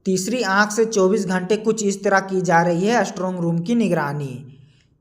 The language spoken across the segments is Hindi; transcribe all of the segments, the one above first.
तीसरी आंख से 24 घंटे कुछ इस तरह की जा रही है स्ट्रांग रूम की निगरानी।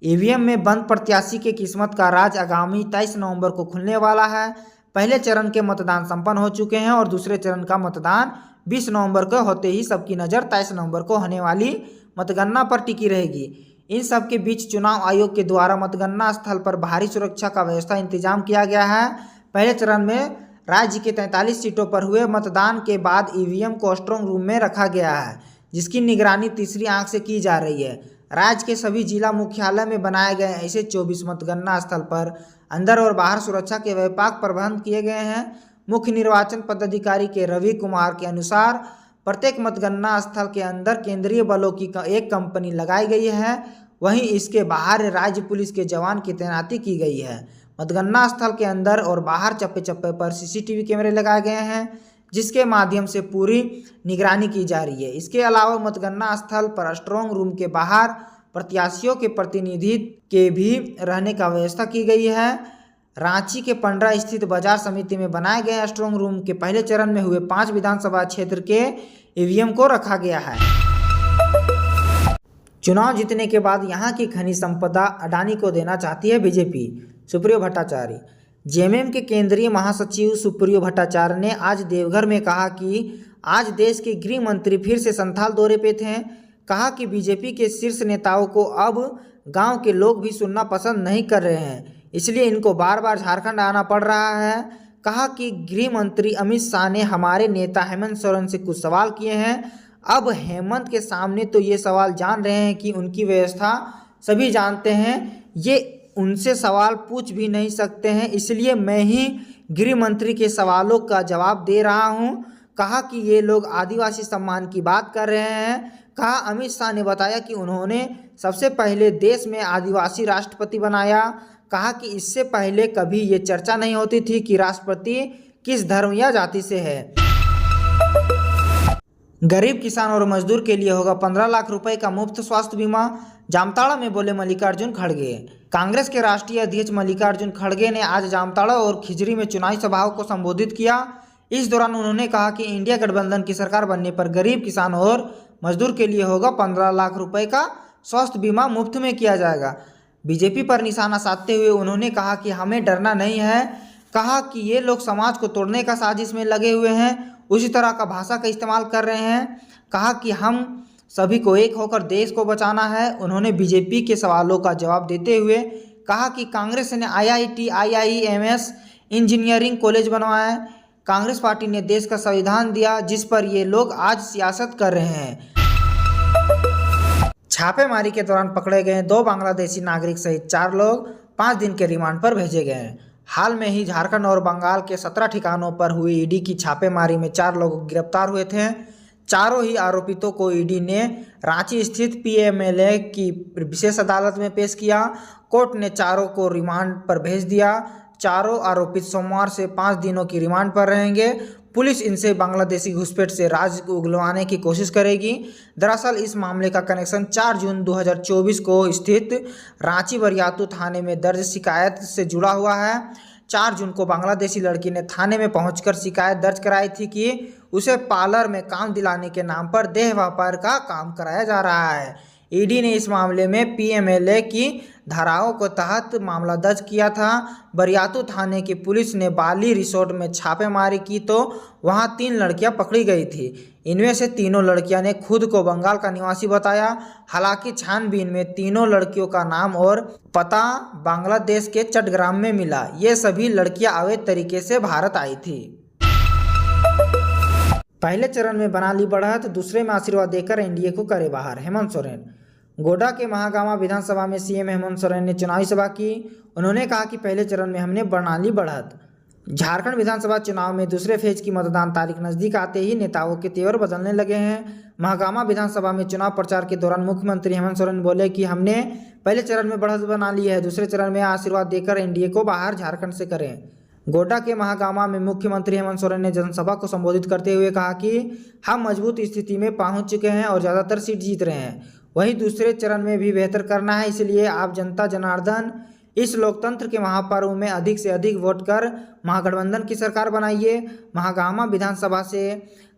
ईवीएम में बंद प्रत्याशी के किस्मत का राज आगामी 23 नवंबर को खुलने वाला है। पहले चरण के मतदान संपन्न हो चुके हैं और दूसरे चरण का मतदान 20 नवंबर को होते ही सबकी नज़र 23 नवंबर को होने वाली मतगणना पर टिकी रहेगी। इन सब के बीच चुनाव आयोग के द्वारा मतगणना स्थल पर भारी सुरक्षा का व्यवस्था इंतजाम किया गया है। पहले चरण में राज्य के 43 सीटों पर हुए मतदान के बाद ईवीएम को स्ट्रांग रूम में रखा गया है, जिसकी निगरानी तीसरी आंख से की जा रही है। राज्य के सभी जिला मुख्यालय में बनाए गए ऐसे 24 मतगणना स्थल पर अंदर और बाहर सुरक्षा के व्यापक प्रबंध किए गए हैं। मुख्य निर्वाचन पदाधिकारी के रवि कुमार के अनुसार प्रत्येक मतगणना स्थल के अंदर केंद्रीय बलों की एक कंपनी लगाई गई है, वहीं इसके बाहर राज्य पुलिस के जवान की तैनाती की गई है। मतगणना स्थल के अंदर और बाहर चप्पे चप्पे पर सीसीटीवी कैमरे लगाए गए हैं, जिसके माध्यम से पूरी निगरानी की जा रही है। इसके अलावा मतगणना स्थल पर स्ट्रांग रूम के बाहर प्रत्याशियों के प्रतिनिधि के भी रहने का व्यवस्था की गई है। रांची के पंडरा स्थित बाजार समिति में बनाए गए स्ट्रांग रूम के पहले चरण में हुए 5 विधानसभा क्षेत्र के ईवीएम को रखा गया है। चुनाव जीतने के बाद यहां की खनिज संपदा अडानी को देना चाहती है बीजेपी। सुप्रियो भट्टाचार्य। जेएमएम के केंद्रीय महासचिव सुप्रियो भट्टाचार्य ने आज देवघर में कहा कि आज देश के गृह मंत्री फिर से संथाल दौरे पे थे। कहा कि बीजेपी के शीर्ष नेताओं को अब गांव के लोग भी सुनना पसंद नहीं कर रहे हैं, इसलिए इनको बार बार झारखंड आना पड़ रहा है। कहा कि गृह मंत्री अमित शाह ने हमारे नेता हेमंत सोरेन से कुछ सवाल किए हैं। अब हेमंत के सामने तो ये सवाल जान रहे हैं कि उनकी व्यवस्था सभी जानते हैं, ये उनसे सवाल पूछ भी नहीं सकते हैं, इसलिए मैं ही गृह मंत्री के सवालों का जवाब दे रहा हूं। कहा कि ये लोग आदिवासी सम्मान की बात कर रहे हैं। कहा अमित शाह ने बताया कि उन्होंने सबसे पहले देश में आदिवासी राष्ट्रपति बनाया। कहा कि इससे पहले कभी ये चर्चा नहीं होती थी कि राष्ट्रपति किस धर्म या जाति से है। गरीब किसान और मजदूर के लिए होगा 15 लाख रुपए का मुफ्त स्वास्थ्य बीमा, जामताड़ा में बोले मल्लिकार्जुन खड़गे। कांग्रेस के राष्ट्रीय अध्यक्ष मल्लिकार्जुन खड़गे ने आज जामताड़ा और खिजरी में चुनावी सभाओं को संबोधित किया। इस दौरान उन्होंने कहा कि इंडिया गठबंधन की सरकार बनने पर गरीब किसान और मजदूर के लिए होगा 15 लाख रुपए का स्वास्थ्य बीमा मुफ्त में किया जाएगा। बीजेपी पर निशाना साधते हुए उन्होंने कहा कि हमें डरना नहीं है। कहा कि ये लोग समाज को तोड़ने का साजिश में लगे हुए हैं, उसी तरह का भाषा का इस्तेमाल कर रहे हैं। कहा कि हम सभी को एक होकर देश को बचाना है। उन्होंने बीजेपी के सवालों का जवाब देते हुए कहा कि कांग्रेस ने IIT, IIMS इंजीनियरिंग कॉलेज बनवाया। कांग्रेस पार्टी ने देश का संविधान दिया, जिस पर ये लोग आज सियासत कर रहे हैं। छापेमारी के दौरान पकड़े गए 2 बांग्लादेशी नागरिक सहित 4 लोग 5 दिन के रिमांड पर भेजे गए हैं। हाल में ही झारखंड और बंगाल के 17 ठिकानों पर हुई ईडी की छापेमारी में 4 लोग गिरफ्तार हुए थे। चारों ही आरोपितों को ईडी ने रांची स्थित PMLA की विशेष अदालत में पेश किया। कोर्ट ने चारों को रिमांड पर भेज दिया। चारों आरोपित सोमवार से 5 दिनों की रिमांड पर रहेंगे। पुलिस इनसे बांग्लादेशी घुसपैठ से राज को उगलवाने की कोशिश करेगी। दरअसल इस मामले का कनेक्शन 4 जून 2024 को स्थित रांची बरियातू थाने में दर्ज शिकायत से जुड़ा हुआ है। 4 जून को बांग्लादेशी लड़की ने थाने में पहुंचकर शिकायत दर्ज कराई थी कि उसे पार्लर में काम दिलाने के नाम पर देह व्यापार का काम कराया जा रहा है। ईडी ने इस मामले में PMLA की धाराओं के तहत मामला दर्ज किया था। बरियातू थाने की पुलिस ने बाली रिसोर्ट में छापेमारी की तो वहां 3 लड़कियां पकड़ी गई थी। इनमें से तीनों लड़कियां ने खुद को बंगाल का निवासी बताया। हालांकि छानबीन में तीनों लड़कियों का नाम और पता बांग्लादेश के चट्टग्राम में मिला। ये सभी लड़कियां अवैध तरीके से भारत आई थी। पहले चरण में बना ली बढ़त, दूसरे में आशीर्वाद देकर एनडीए को करे बाहर। हेमंत सोरेन। गोड्डा के महागामा विधानसभा में सीएम हेमंत सोरेन ने चुनावी सभा की। उन्होंने कहा कि पहले चरण में हमने बना ली बढ़त। झारखंड विधानसभा चुनाव में दूसरे फेज की मतदान तारीख नजदीक आते ही नेताओं के तेवर बदलने लगे हैं। महागामा विधानसभा में चुनाव प्रचार के दौरान मुख्यमंत्री हेमंत सोरेन बोले कि हमने पहले चरण में बढ़त बना ली है, दूसरे चरण में आशीर्वाद देकर एनडीए को बाहर झारखंड से करें। गोड्डा के महागामा में मुख्यमंत्री हेमंत सोरेन ने जनसभा को संबोधित करते हुए कहा कि हम मजबूत स्थिति में पहुंच चुके हैं और ज़्यादातर सीट जीत रहे हैं। वहीं दूसरे चरण में भी बेहतर करना है, इसलिए आप जनता जनार्दन इस लोकतंत्र के महापर्व में अधिक से अधिक वोट कर महागठबंधन की सरकार बनाइए। महागामा विधानसभा से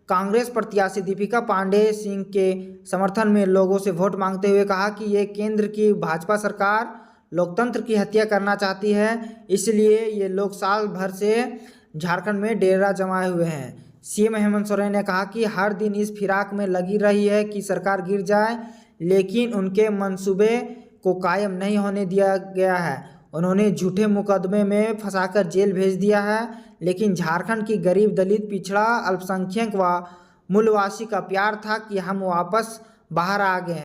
कांग्रेस प्रत्याशी दीपिका पांडे सिंह के समर्थन में लोगों से वोट मांगते हुए कहा कि ये केंद्र की भाजपा सरकार लोकतंत्र की हत्या करना चाहती है, इसलिए ये लोग साल भर से झारखंड में डेरा जमाए हुए हैं। सीएम हेमंत सोरेन ने कहा कि हर दिन इस फिराक में लगी रही है कि सरकार गिर जाए, लेकिन उनके मंसूबे को कायम नहीं होने दिया गया है। उन्होंने झूठे मुकदमे में फंसाकर जेल भेज दिया है, लेकिन झारखंड की गरीब, दलित, पिछड़ा, अल्पसंख्यक व मूलवासी का प्यार था कि हम वापस बाहर आ गए।